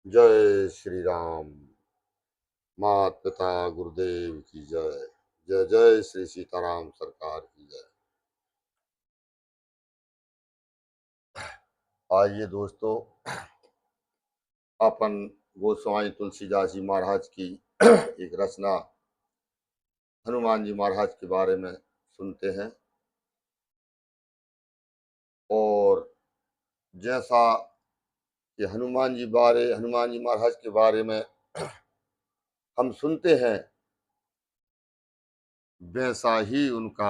जय श्री राम। मात पिता गुरुदेव की जय। जय जय श्री सीताराम सरकार की जय। आइए दोस्तों, अपन गोस्वामी तुलसीदास जी महाराज की एक रचना हनुमान जी महाराज के बारे में सुनते हैं। और जैसा कि हनुमान जी महाराज के बारे में हम सुनते हैं, वैसा ही उनका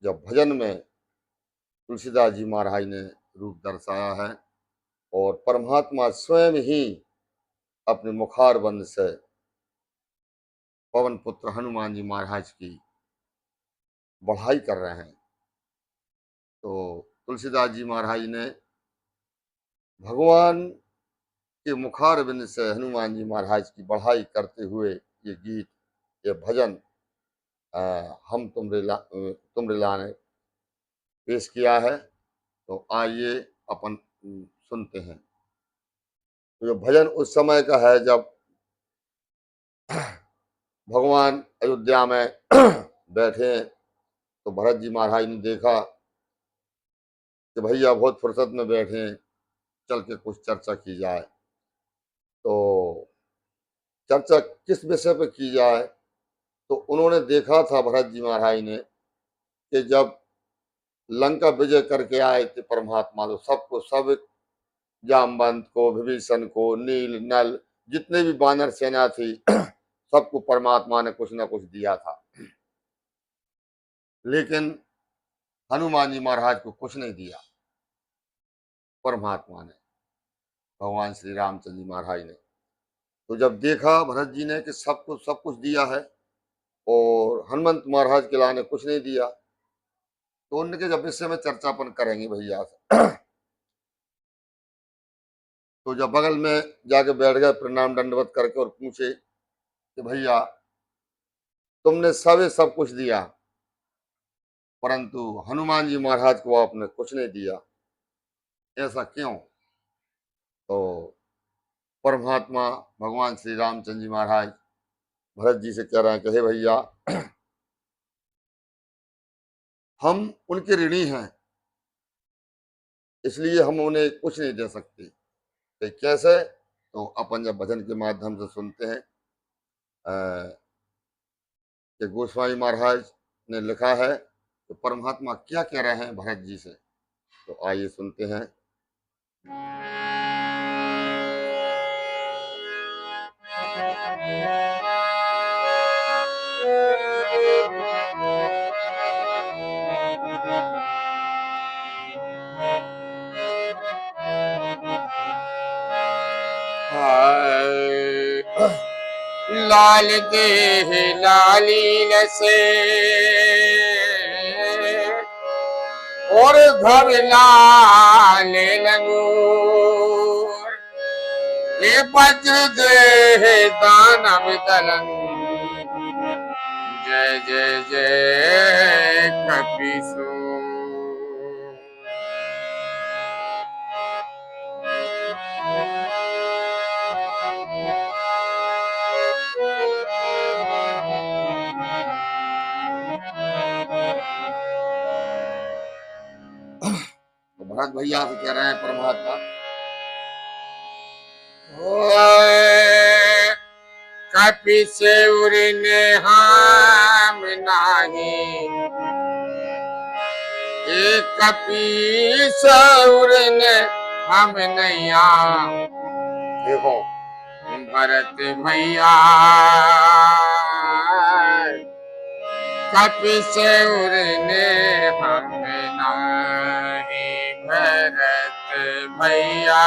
जब भजन में तुलसीदास जी महाराज ने रूप दर्शाया है। और परमात्मा स्वयं ही अपने मुखार बंद से पवन पुत्र हनुमान जी महाराज की बढ़ाई कर रहे हैं। तो तुलसीदास जी महाराज ने भगवान के मुखार बिंद से हनुमान जी महाराज की बढ़ाई करते हुए ये गीत, ये भजन हम तुमरे लाने पेश किया है। तो आइए अपन सुनते हैं। तो ये भजन उस समय का है जब भगवान अयोध्या में बैठे, तो भरत जी महाराज ने देखा कि भैया बहुत फुर्सत में बैठे हैं, चल के कुछ चर्चा की जाए। तो चर्चा किस विषय पर की जाए? तो उन्होंने देखा था भरत जी महाराज ने कि जब लंका विजय करके आए थे परमात्मा, तो सबको, सब जामवंत को, विभीषण को, नील नल जितने भी वानर सेना थी सबको परमात्मा ने कुछ ना कुछ दिया था, लेकिन हनुमान जी महाराज को कुछ नहीं दिया परमात्मा ने, भगवान श्री रामचंद्र जी महाराज ने। तो जब देखा भरत जी ने कि सबको सब कुछ दिया है और हनुमंत महाराज के लाने कुछ नहीं दिया, तो उनके जब विषय में चर्चा अपन करेंगे भैया से। तो जब बगल में जाके बैठ गए प्रणाम दंडवत करके और पूछे कि भैया तुमने सब कुछ दिया, परंतु हनुमान जी महाराज को आपने कुछ नहीं दिया, ऐसा क्यों? तो परमात्मा भगवान श्री रामचंद्र जी महाराज भरत जी से कह रहे हैं कि हे भैया, हम उनके ऋणी हैं, इसलिए हम उन्हें कुछ नहीं दे सकते। तो कैसे? तो अपन जब भजन के माध्यम से सुनते हैं कि गोस्वामी महाराज ने लिखा है तो परमात्मा क्या कह रहे हैं भरत जी से, तो आइए सुनते हैं। लाल देह लालीन से और घर लाल लंगूर, ये वज्र देह दानव दलन, जय जय जय कपीसो। भरत भैया से कह रहे हैं परमात्मा, कपि से उड़ने हम नाही, एक कपि से उड़ने हम नैया। देखो भरत भैया कपि से उड़ने हम नाही, भरत भैया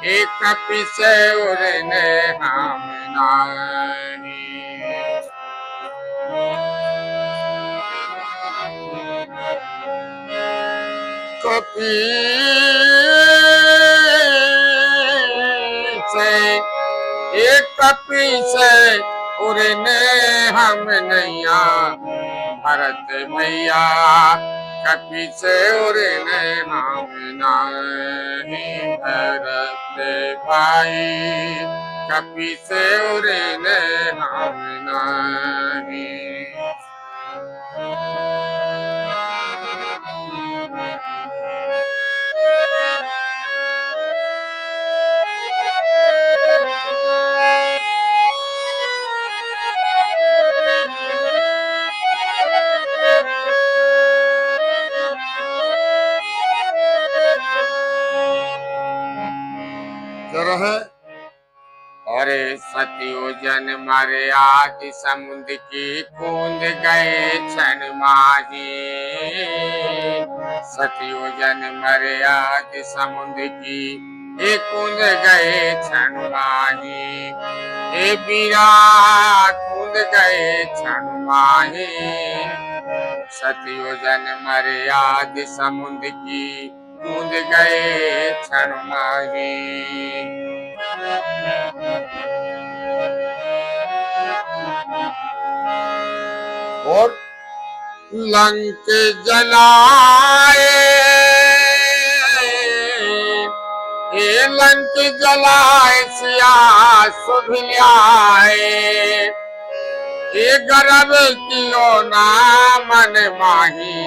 एक कपि से उड़ने हम नाही। कपि से एक कपि से उड़ने हम नैया, भरत भैया कपि से उड़ने हम नहीं भरत भाई, कपि से उड़ने हम नहीं। जरा है अरे सतियो जन मरे आदि समुद्र की कूद गए क्षण माही, सतियो जन मरे आदि समुद्र की एक कूद गए क्षण माही, ए बीरा कूद गए क्षण माही, सतियो जन मरे आदि समुद्र की कूद गए क्षण माही। और लंक जलाए, ये लंक जलाए सिया शुभ ल्याए, ये गर्भ कियो ना मन माही,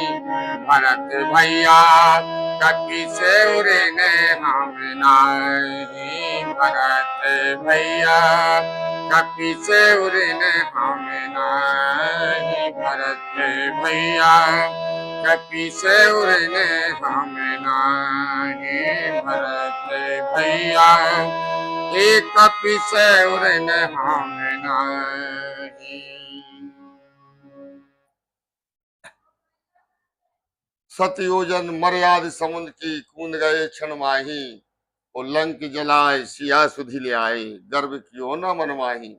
भरत भैया कपि से उड़ने हम नहीं, भरत भैया कपि से उड़ने हम नहीं, भरत भैया कपि से उड़ने हम नहीं, भरत भैया एक कपि से उड़ने हम नहीं। सतयोजन मर्याद समुद्र की कूद गए क्षण माही, और लंक जलाए सिया सुधि ले आए, गर्भ कियो न मन माही।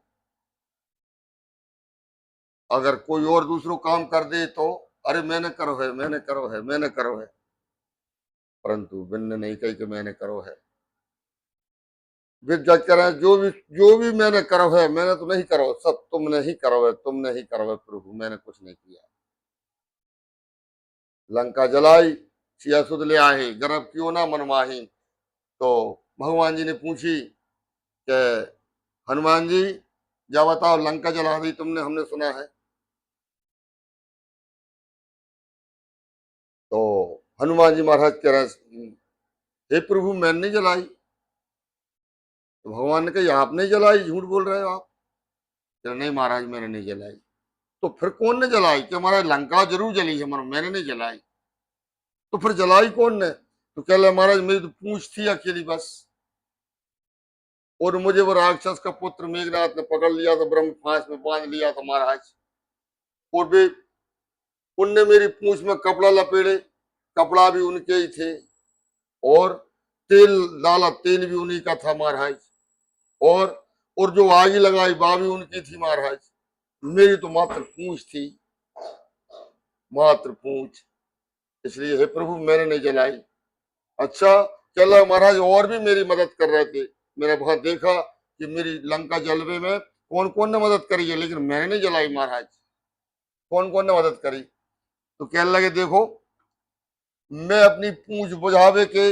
अगर कोई और दूसरो काम कर दे तो अरे मैंने करो है, मैंने करो है, मैंने करो है, परंतु बिन्न नहीं कही कि मैंने करो है। फिर जज करें जो भी मैंने करो है, मैंने तो नहीं करो, सब तुमने ही करो है, तुमने ही करो है प्रभु, मैंने कुछ नहीं किया। लंका जलाई सिया सुध ले आए, गर्भ क्यों ना मनमाही। तो भगवान जी ने पूछी कि हनुमान जी जा बताओ, लंका जला दी तुमने, हमने सुना है। तो हनुमान जी महाराज कह रहे, हे प्रभु मैंने नहीं जलाई। तो भगवान ने कहा आपने जलाई, झूठ बोल रहे हो आप। कह नहीं महाराज मैंने नहीं जलाई। तो फिर कौन ने जलाई? कि महाराज लंका जरूर जली है, मैंने नहीं जलाई। तो फिर जलाई कौन ने? तो कह रहे महाराज मेरी तो पूंछ थी अकेली बस, और मुझे वो राक्षस का पुत्र मेघनाथ ने पकड़ लिया था, ब्रह्म फांस में बांध लिया था महाराज, और वे उनने मेरी पूंछ में कपड़ा लपेड़े, कपड़ा भी उनके ही थे, और तेल डाला, तेल भी उन्हीं का था महाराज, और जो आग लगाई वह भी उनकी थी महाराज। मेरी तो मात्र पूंछ थी, मात्र पूंछ, इसलिए हे प्रभु मैंने नहीं जलाई। अच्छा चलो महाराज और भी मेरी मदद कर रहे थे, मैंने वहां देखा कि मेरी लंका जलवे में कौन कौन ने मदद करी है, लेकिन मैंने नहीं जलाई महाराज। कौन कौन ने मदद करी? तो कहने लगे देखो मैं अपनी पूंछ बुझावे के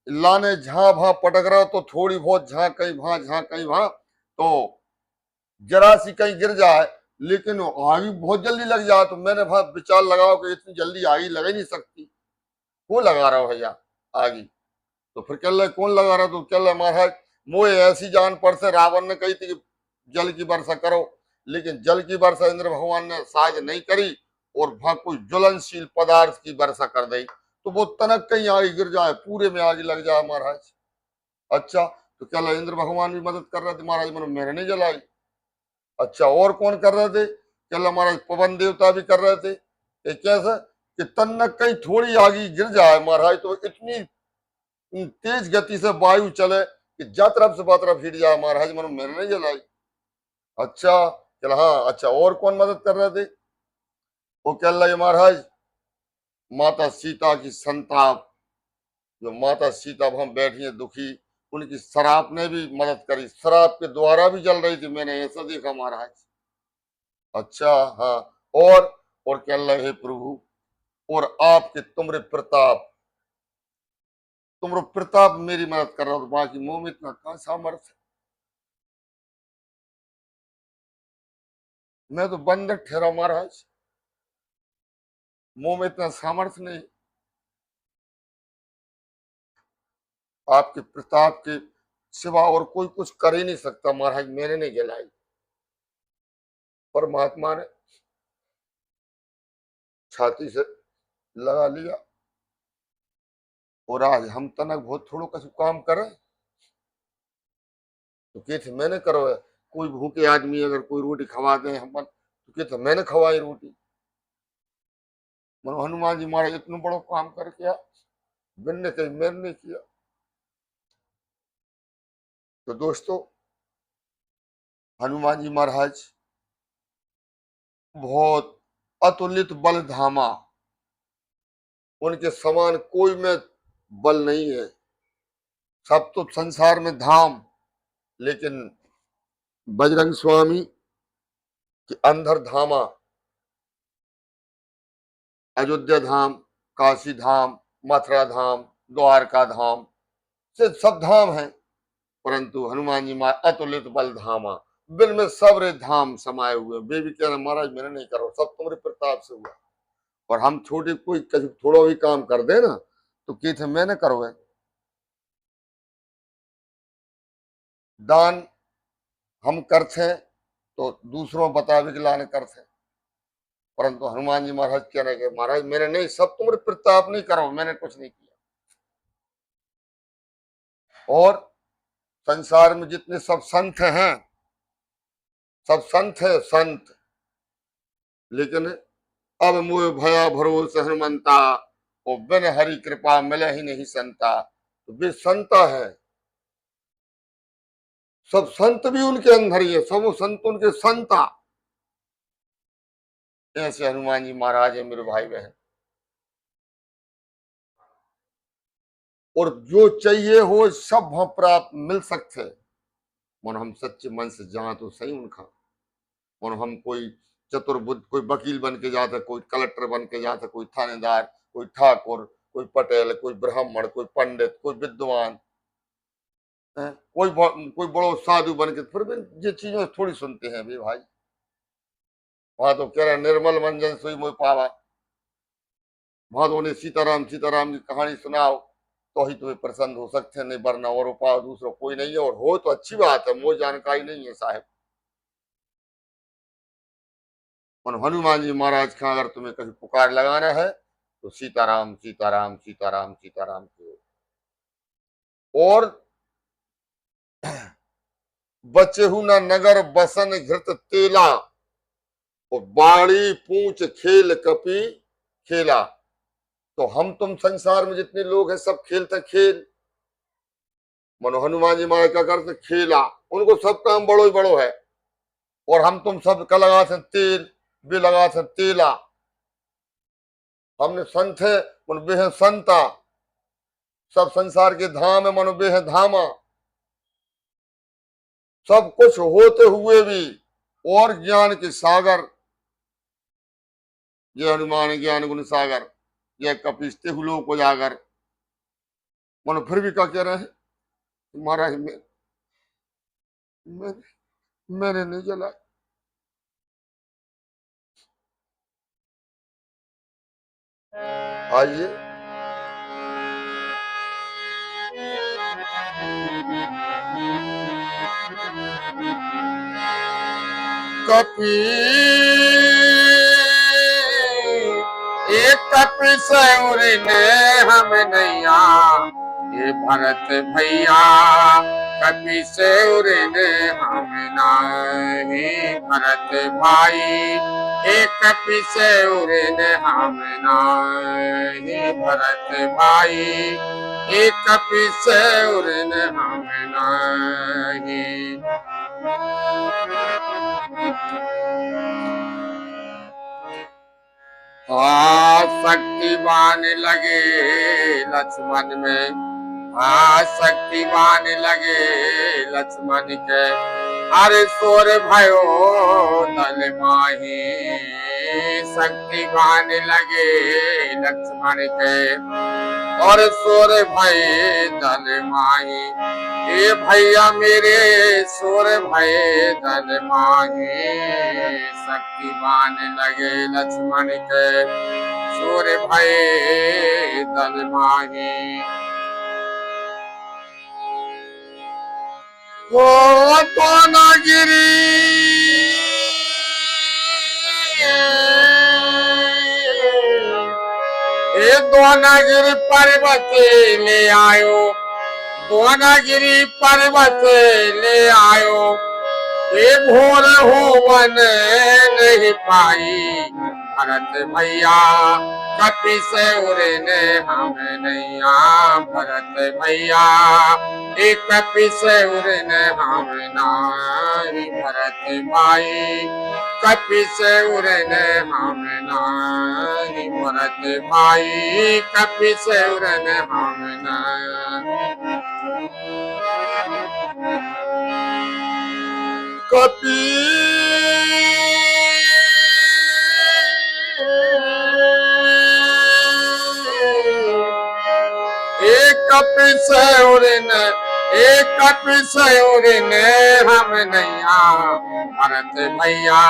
लाने जहां वहां पटक रहा, तो थोड़ी बहुत जहां कहीं वहां, जहां कहीं वहां, तो जरा सी कहीं गिर जाए, लेकिन आग बहुत जल्दी लग जाए। तो मैंने वहां विचार लगाओ कि इतनी जल्दी आग लग ही नहीं सकती, वो लगा रहा हो भैया आगे। तो फिर कह रहे कौन लगा रहा? तो कह रहे महाराज मोए ऐसी जान पर से रावण ने कही थी कि जल की वर्षा करो, लेकिन जल की वर्षा इंद्र भगवान ने शायद नहीं करी, और वहां कोई ज्वलनशील पदार्थ की वर्षा कर दी, तो वो तनक कहीं आगे गिर जाए, पूरे में आगे लग जाए महाराज। अच्छा तो कह रहे इंद्र भगवान भी मदद कर रहे थे महाराज, मैंने नहीं जलाई। अच्छा और कौन कर रहे थे? कह रहे महाराज पवन देवता भी कर रहे थे। कैसे? कि तन्नक कहीं थोड़ी आगे गिर जाए महाराज, तो इतनी तेज गति से वायु चले कि जा तरफ से बा तरफ हिट जाए महाराज, मैंने नहीं जलाई। अच्छा चल हाँ, अच्छा और कौन मदद कर रहे थे? वो कह रहे महाराज माता सीता की संताप, जो माता सीता वहां बैठी है दुखी, उनकी शराब ने भी मदद करी, शराब के द्वारा भी जल रही थी, मैंने ऐसा देखा महाराज। अच्छा हाँ और कह रहे हे प्रभु और आपके तुमरे प्रताप मेरी मदद कर रहा हो, तो बाकी मुंह में इतना कहाँ सामर्थ्य है। मैं तो बंदर ठहरा महाराज, मुंह में इतना सामर्थ्य नहीं। आपके प्रताप के सिवा और कोई कुछ कर ही नहीं सकता महाराज, मैंने नहीं जलाई, परमात्मा ने छाती से लगा लिया। और आज हम तनक बहुत थोड़ो कछु काम करें, तो के थे मैंने करो है। कोई भूखे आदमी अगर कोई रोटी खवा दे हम, तो के थे मैंने खवाई रोटी। मनो हनुमान जी महाराज इतना बड़ो काम कर किया, बिन्ने कहीं मैंने नहीं किया। तो दोस्तों, हनुमान जी महाराज बहुत अतुलित बल धामा, उनके समान कोई में बल नहीं है। सब तो संसार में धाम, लेकिन बजरंग स्वामी के अंदर धामा, अयोध्या धाम, काशी धाम, मथुरा धाम, द्वारका धाम से सब धाम है, परंतु हनुमान जी महाराज अतुलित बल धामा, बिल में सब रे धाम समाये हुए। वे भी कह रहे महाराज मैंने नहीं करो, सब तुम्हारे प्रताप से हुआ। और हम छोटे कोई थोड़ा भी काम कर दे ना, तो की थे मैंने करो है। दान हम करते तो दूसरों बतावे के लाने करते, परंतु हनुमान जी महाराज कह रहे कि महाराज मैंने नहीं, सब तुम्हारे प्रताप नहीं करो, मैंने कुछ नहीं किया। और संसार में जितने सब संत हैं, सब संत है संत, लेकिन अब मोह भया भरोस हनुमंता, और बिन हरि कृपा मिले ही नहीं संता। तो वे संता है, सब संत भी उनके अंदर ही है, सब वो संत उनके संता। ऐसे हनुमान जी महाराज है मेरे भाई बहन। और जो चाहिए हो सब वहां प्राप्त मिल सकते, मन हम सच्चे मन से जहां तो सही उनका। और हम कोई चतुर्बुद्ध, कोई वकील बन के जाता, कोई कलेक्टर बन के जाता, कोई थानेदार, कोई ठाकुर, कोई पटेल, कोई ब्राह्मण, कोई पंडित, कोई विद्वान, कोई बड़ो साधु बन के, फिर भी ये चीजों थोड़ी सुनते हैं भी भाई। वहां तो कह रहे निर्मल मन जन सोई मोह पावा, वहां तो उन्हें सीताराम सीताराम की कहानी सुनाओ तो ही तुम्हें प्रसन्न हो सकते हैं, नहीं वरना और उपाय दूसरा कोई नहीं है। और हो तो अच्छी बात है, मुझे जानकारी नहीं है साहब। और हनुमान जी महाराज का अगर तुम्हें कभी पुकार लगाना है तो सीताराम सीताराम सीताराम सीताराम कहो। और बचे हु न नगर बसन घृत तेला, और बाड़ी पूछ खेल कपि खेला। तो हम तुम संसार में जितने लोग हैं सब खेलते खेल, मनो हनुमान जी महाराज क्या करते खेला, उनको सब काम बड़ो ही बड़ो है। और हम तुम सब का लगा थे तेल, वे लगा थे तेला। हमने संत है मन वे है संता, सब संसार के धाम है मनो वे है धामा। सब कुछ होते हुए भी और ज्ञान के सागर, ये हनुमान ज्ञान गुण सागर, ये कपिस्ते हुलो को जागर। मनो फिर भी क्या कह रहे हैं महाराज मैंने नहीं जला। आइए कपि एक कपि सौर ने हम नैया, ये भरत भैया कपि सौर ने हम नहीं। भरत भाई एक कपि सौर ने हम नहीं। भरत भाई एक कपि सौर ने हम नहीं। शक्तिवान लगे लक्ष्मण में, शक्तिवान लगे लक्ष्मण के, अरे सोर भयो दल माही। शक्तिवान लगे लक्ष्मण के और सोर भय दल माही। ए भैया मेरे सोर भय दल माही। शक्तिवान लगे लक्ष्मण के सोर भय दल माही। वो तो नगिरी ए दोनागिरी पर्वत ले आयो, दोनागिरी पर्वत ले आयो। ए भोर होवन नहीं पाई भरत भैया, कपि से उड़ने हम नैया। भरत भैया एक कपि से उड़ने हम नाही। भरत भाई कपि से उड़ने हम नाही। भरत भाई कपि से उड़ने हम नाही। कपि कपि से उड़ने, एक कपि से उड़ने हम नैया। भरत भैया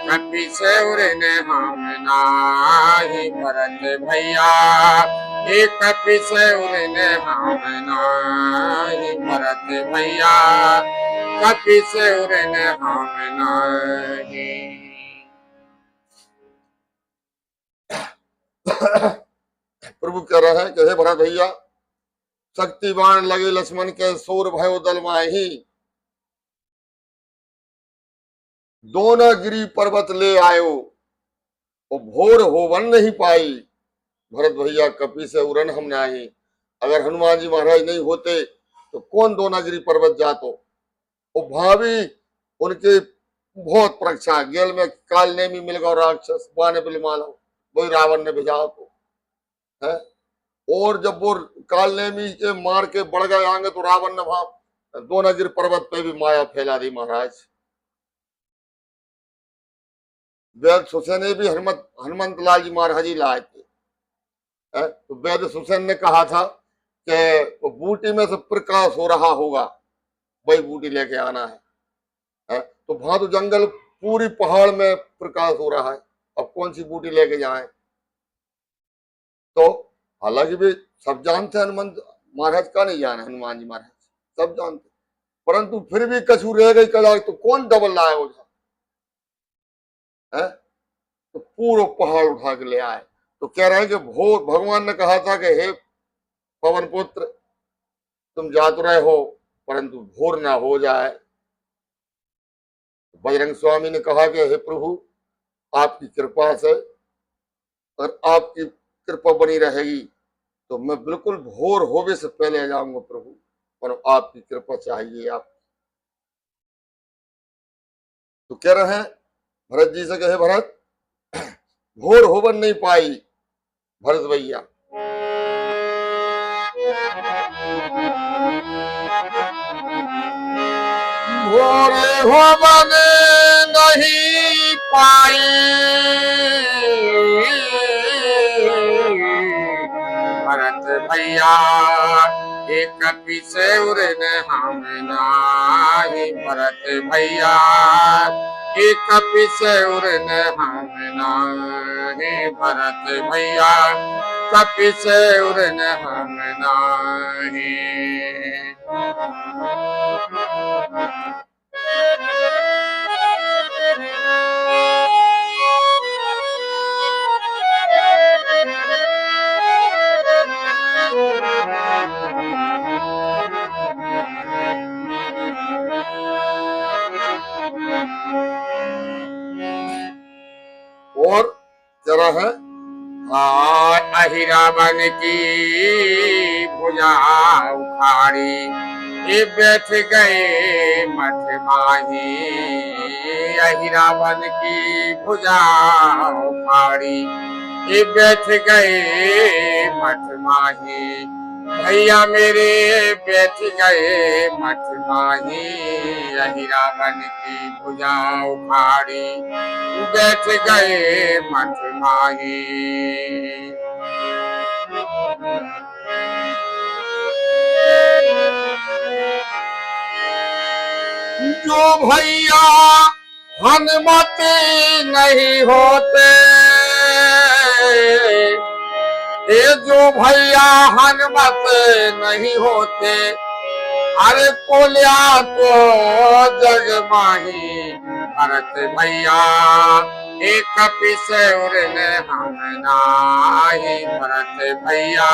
कपि से उड़ने हम नाही। भरत भैया एक कपि से उड़ने हम नाही। भरत भैया कपि से उड़ने हम नाही। प्रभु कह रहे हैं कि हे भरत भैया, शक्तिवान लगे लक्ष्मण के सोर भयो दल माही। दोनागिरी पर्वत ले आयो, वो भोर होवन नहीं पाई। भरत भैया कपि से उड़न हम नाही। अगर हनुमान जी महाराज नहीं होते तो कौन दोनागिरी पर्वत जातो। वो भावी उनके बहुत परीक्षा गेल में काल ने भी मिल गया राक्षस बाने बिल मालो, वही रावण ने भेजा तो है। और जब वो काल नेमी के मार के बढ़ गए आगे तो रावण ने वहां दोनागिरी पर्वत पे भी माया फैला दी महाराज। वैद सुसेन ने भी हनुमंत लाल जी महाराज ही लाए थे। तो वैद सुसेन ने कहा था कि बूटी में से प्रकाश हो रहा होगा, वही बूटी लेके आना है। तो वहां तो जंगल पूरी पहाड़ में प्रकाश हो रहा है, अब कौन सी बूटी लेके जाए। तो हालांकि भी सब जानते हैं हनुमान महाराज का नहीं जाना, हनुमान जी महाराज सब जानते, परंतु फिर भी कछु रह गई कदा तो कौन डबल लाए हो है। तो पूरा पहाड़ उठा के ले आए। तो कह रहे हैं कि भोर भगवान ने कहा था कि हे पवन पुत्र तुम जा तो रहे हो परंतु भोर ना हो जाए। बजरंग स्वामी ने कहा कि हे प्रभु आपकी कृपा से और आपकी कृपा बनी रहेगी तो मैं बिल्कुल भोर होवे से पहले जाऊंगा प्रभु, पर आपकी कृपा चाहिए आप। तो कह रहे हैं भरत जी से कहे भरत भोर होवन नहीं पाई भरत भैया। भोर होवन नहीं पाई भरत भैया एक कपि से उड़ने हम नाही। भरत भैया एक कपि से उड़ने हम नाही। भरत भैया कपि से उड़ने हम नाही। और जरा है अहिरावण की भुजा उखाड़ी ये बैठ गए मठ माही। अहिरावण की भुजा उखाड़ी ये बैठ गए मठ माही। भैया मेरे बैठ गए मठ माही, यही रावण की भुजा उखाड़ी बैठ गए मठ माही। जो भैया हनुमत नहीं होते, ये जो भैया हनुमत नहीं होते, अरे कोल्या तो जग माही। भरत भैया एक कपिस उड़ने हम नाही, भरत भैया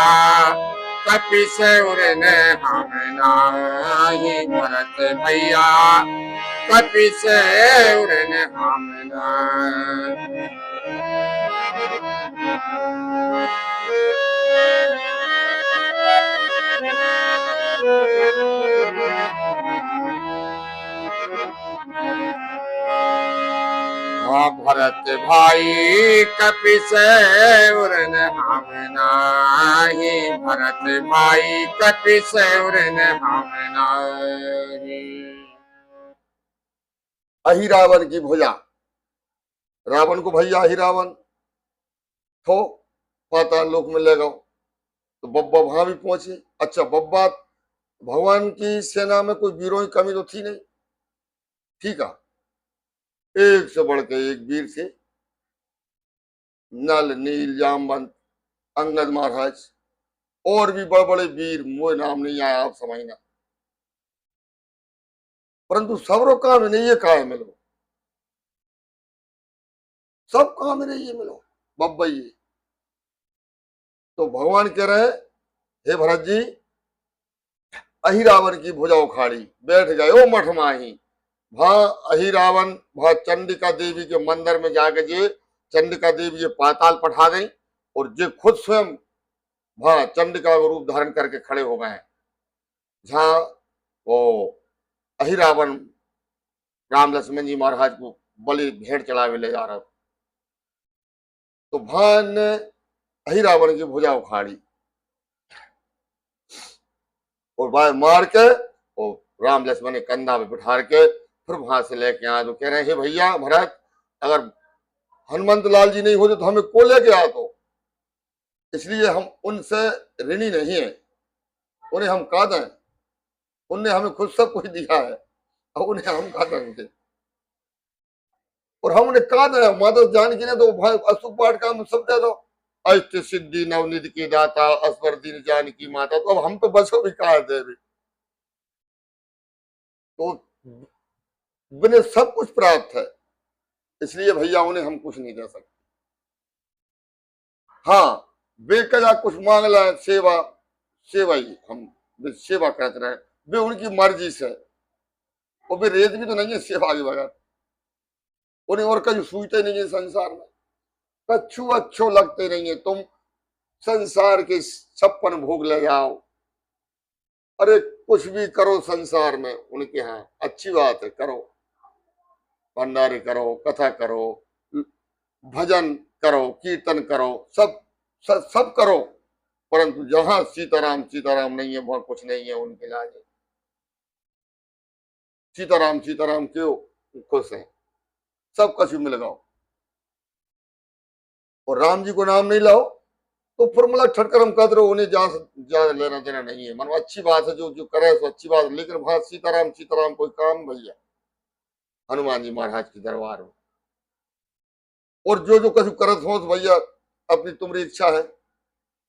कपिस उड़ने हम नाही, भरत भैया कपिस उड़ने हम नाही। हाँ भरत भाई कपिस उड़न हम नाही, भरत भाई कपिस उड़न हम नाही। अहि रावण की भुजा, रावण को भैया अहि रावण थो पाताल लोक में ले गओ। तो बब्बा वहां भी पहुंचे। अच्छा, बब्बा भगवान की सेना में कोई वीरों की कमी तो थी नहीं, ठीक है। एक से बढ़ के एक वीर से, नल नील जामवंत अंगद महाराज और भी बड़े बड़े वीर, मोह नाम नहीं आया आप समझना। परंतु सबरो काम नहीं ये काय मिलो, सब काम नहीं ये मिलो बब्बा ये। तो भगवान कह रहे हैं, हे भरत जी, अहि रावण की भुजा उखाड़ी बैठ गए ओ मठ माही। वहां अहि रावण वहां चंडिका देवी के मंदिर में जाके जे चंडिका देवी ये पाताल पठा गई, और जे खुद स्वयं वहां चंडिका का रूप धारण करके खड़े हो गए हैं। जहां वो अहि रावण राम लक्ष्मण जी महाराज को बलि भेंट चढ़ावे ले जा रहा, तो वहां ने अहि रावण की भुजा उखाड़ी और बाय मार के और राम लक्ष्मण ने कंधा पे बिठा के फिर वहां से लेके आए। तो कह रहे हैं भैया महाराज, अगर हनुमंत लाल जी नहीं होते तो हमें को लेके आए, तो इसलिए हम उनसे ऋणी नहीं है, उन्हें हम का दें, उनने हमें खुद सब कुछ दिया है और उन्हें हम का देंगे, और हम उन्हें का दें। माता जानकी ने तो भाई अशुभ पाठ का सब दे दो, अष्ट सिद्धि नवनिधि की दाता असवर दीन जानकी माता, तो अब हम तो बसो भी कहा दे भी, तो बिना सब कुछ प्राप्त है, इसलिए भैया उन्हें हम कुछ नहीं दे सकते। हाँ, बेकजा कुछ मांग लाए, सेवा सेवा ही हम सेवा करते रहे, वे उनकी मर्जी से, और वे रेत भी तो नहीं है सेवा के बगैर, उन्हें और कहीं सूझते नहीं है संसार में, कच्छू अच्छो लगते नहीं है। तुम संसार के 56 भोग ले जाओ, अरे कुछ भी करो संसार में उनके यहाँ अच्छी बात है, करो, भंडारे करो, कथा करो, भजन करो, कीर्तन करो, सब करो, परंतु जहां सीताराम सीताराम नहीं है वहां कुछ नहीं है उनके लागे। सीताराम सीताराम क्यों खुश है, सब कुछ मिल गओ, और राम जी को नाम नहीं लाओ तो फिर मतलब ठटकरम कर रहे हो, उन्हें ज्यादा लेना देना नहीं है। मतलब अच्छी बात है, जो जो करे सो अच्छी बात है, लेकिन वहां सीताराम सीताराम कोई काम भैया हनुमान जी महाराज के दरबार में, और जो जो कछु करत हो तो भैया अपनी तुम्हारी इच्छा है,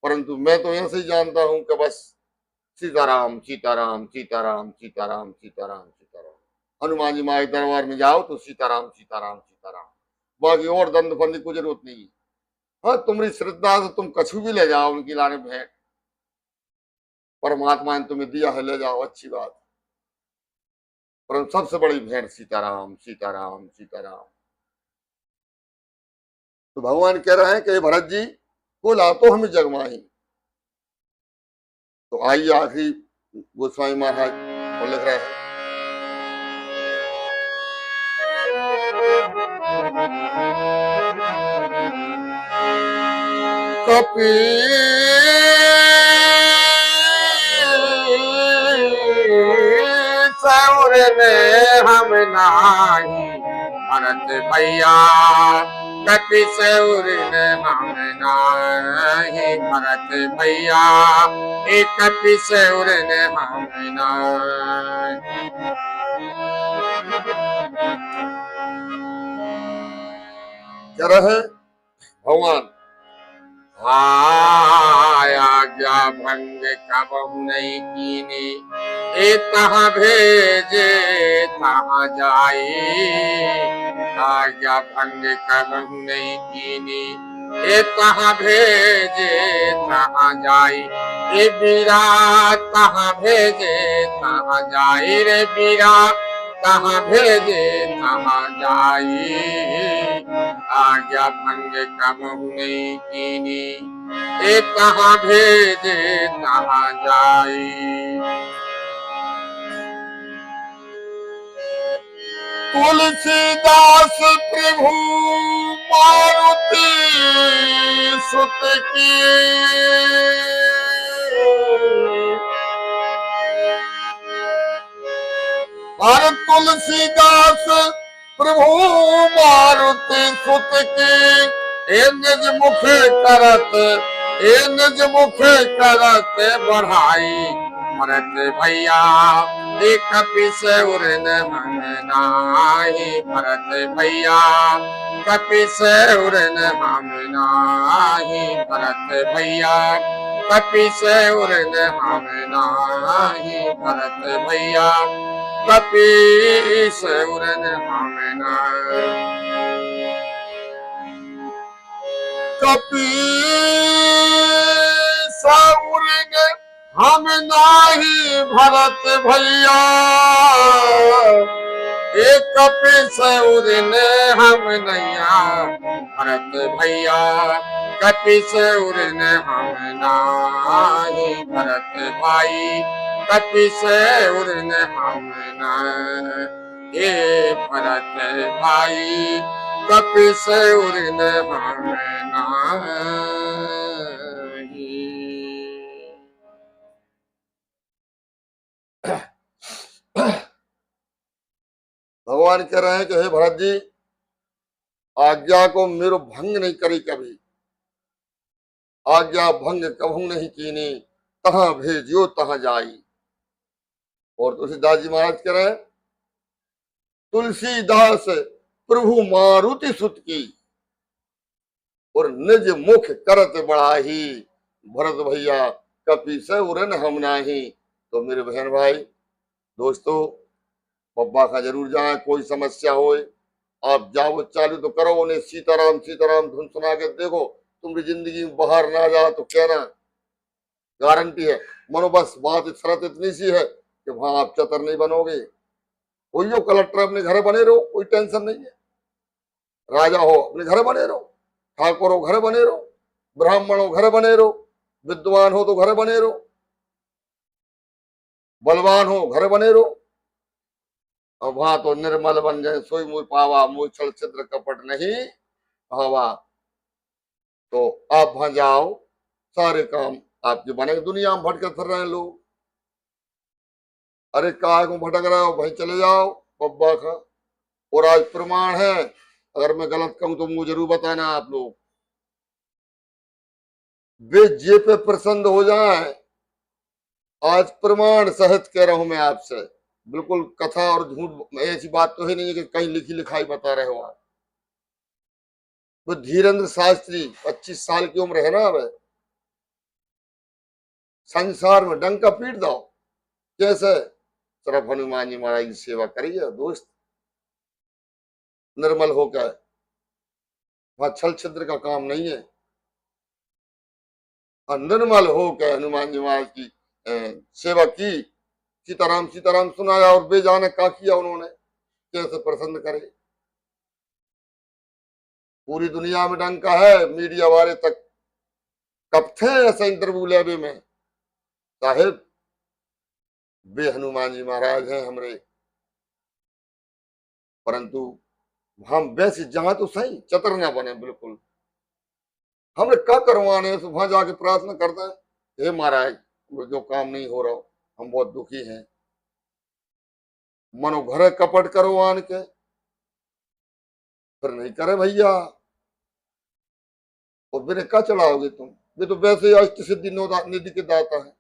परंतु मैं तो यहां से ही जानता हूं कि बस सीताराम सीताराम सीताराम सीताराम सीताराम सीताराम। हनुमान जी महाराज दरबार में जाओ तो सीताराम सीताराम सीताराम, बाकी और दंड फंदी की जरूरत नहीं है। हाँ, तुम्हारी श्रद्धा से तुम कछु भी ले जाओ उनकी लाने भेंट, परमात्मा ने तुम्हें दिया है, ले जाओ, अच्छी बात, परंतु सबसे बड़ी भेंट सीताराम सीताराम सीताराम। तो भगवान कह रहे हैं कि भरत जी को लातो हमें जगमाही। तो आइए आखिरी गोस्वामी महाराज वो लिख रहे हैं, कपि उरने हम नाही भरत भैया कपि से उरने हम नाही भरत भैया एक कपि से उरने हम नाही। क्या रहे भगवान आज्ञा भंग कबहु नहीं कीनी ए तहाँ भेजे तहाँ जाई आज्ञा भंग कबहु नहीं कीनी ए तहाँ भेजे तहाँ जाई ए बीरा तहाँ भेजे तहाँ जाई रे बीरा तहाँ भेजे तहाँ जाई आज्ञा भंग कबहु नहीं कीनी ए तहाँ भेजे तहाँ जाई। तुलसीदास प्रभु मारुति सुत की और तुलसीदास प्रभु मारुति सुत की ए निज मुख करत ए निज मुख करत बढ़ाई भरत भैया एक कपि से उरन हम नाही भरत भैया कपि से उरन हम नाही भरत भैया कपि से उरन हम नाही भरत भैया कपि से उरन हम नाही। कपि से उरन हम नाही भरत भैया एक कपि से उरने हम नैया भरत भैया कपि से उरने हम नाही भरत भाई कपि से उरने हम नाही ए भरत भाई कपि से उरने हम नाही। भगवान कह रहे हैं कि हे भरत जी आज्ञा को मेरो भंग नहीं करी कभी आज्ञा भंग कभू नहीं कीनी तहाँ भेजियो तहाँ जाई। और तुलसीदास जी महाराज कह रहे हैं तुलसीदास प्रभु मारुति सुत की और निज मुख करत बढ़ाही भरत भैया कपि से उरन हम नाही। तो मेरे बहन भाई दोस्तों बब्बा का जरूर जाए कोई समस्या हो आप जाओ चालू तो करो उन्हें सीताराम सीताराम धुन सुना के देखो तुम्हारी जिंदगी में बाहर ना जा तो कहना गारंटी है। मनो बस बात शरत इतनी सी है कि वहां आप चतर नहीं बनोगे। कोई हो कलेक्टर अपने घर बने रहो कोई टेंशन नहीं है। राजा हो अपने घर बने रहो ठाकुर हो घर बने रहो ब्राह्मण हो घर बने रहो विद्वान हो तो घर बने रहो बलवान हो घर बने रहो। और वहां तो निर्मल बन जाए सोई मुझ पावा मुझ छल छिद्र कपट नहीं भावा। तो आप वहां जाओ सारे काम आपके बने। दुनिया में भटके फिर रहे हैं लोग अरे काय को भटक रहे हो भाई चले जाओ बब्बा का। और आज प्रमाण है अगर मैं गलत कहूं तो मुझे जरूर बताना आप लोग वे जे पे प्रसन्न हो जाए। आज प्रमाण सहित कह रहा हूं मैं आपसे बिल्कुल कथा और झूठ ऐसी बात तो है नहीं कि कहीं लिखी लिखाई बता रहे हो आप। तो धीरेन्द्र शास्त्री 25 साल की उम्र है ना अब संसार में डंका पीट दो कैसे सिर्फ हनुमान जी महाराज की सेवा करिए दोस्त निर्मल होकर। वहां छल छिद्र का काम नहीं है। निर्मल होकर हनुमान जी महाराज की सेवा की सीताराम सीताराम सुनाया और बेजाने का किया उन्होंने कैसे प्रसन्न करे। पूरी दुनिया में डंका है मीडिया वाले तक कब थे ऐसे इंटरव्यू लेबे में साहेब वे हनुमान जी महाराज हैं हमरे। परंतु हम वैसे जहां तो सही चतर ना बने बिल्कुल हमने क्या करवाने तो वहां जाके प्रार्थना करते हैं हे महाराज जो काम नहीं हो रहा हम बहुत दुखी हैं मनो घर कपट करो आन के, फिर नहीं करे भैया। और फिर क्या चढ़ाओगे तुम? वे तो वैसे ही अष्ट सिद्धि निधि के दाता है,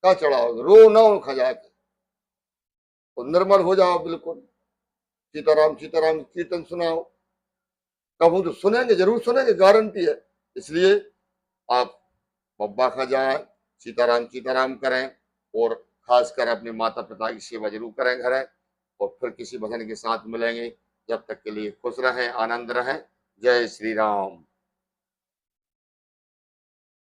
क्या चढ़ाओगे? रो ना उन खजा के, तो निर्मल हो जाओ बिल्कुल। सीताराम सीताराम कीर्तन सुनाओ, कहूँ तो सुनेंगे, जरूर सुनेंगे, गारंटी है। इसलिए आप बब्बा खा जाए, सीताराम सीताराम करें, और खासकर अपने माता पिता की सेवा जरूर करें घर। और फिर किसी भजन के साथ मिलेंगे, जब तक के लिए खुश रहें, आनंद रहें। जय श्री राम।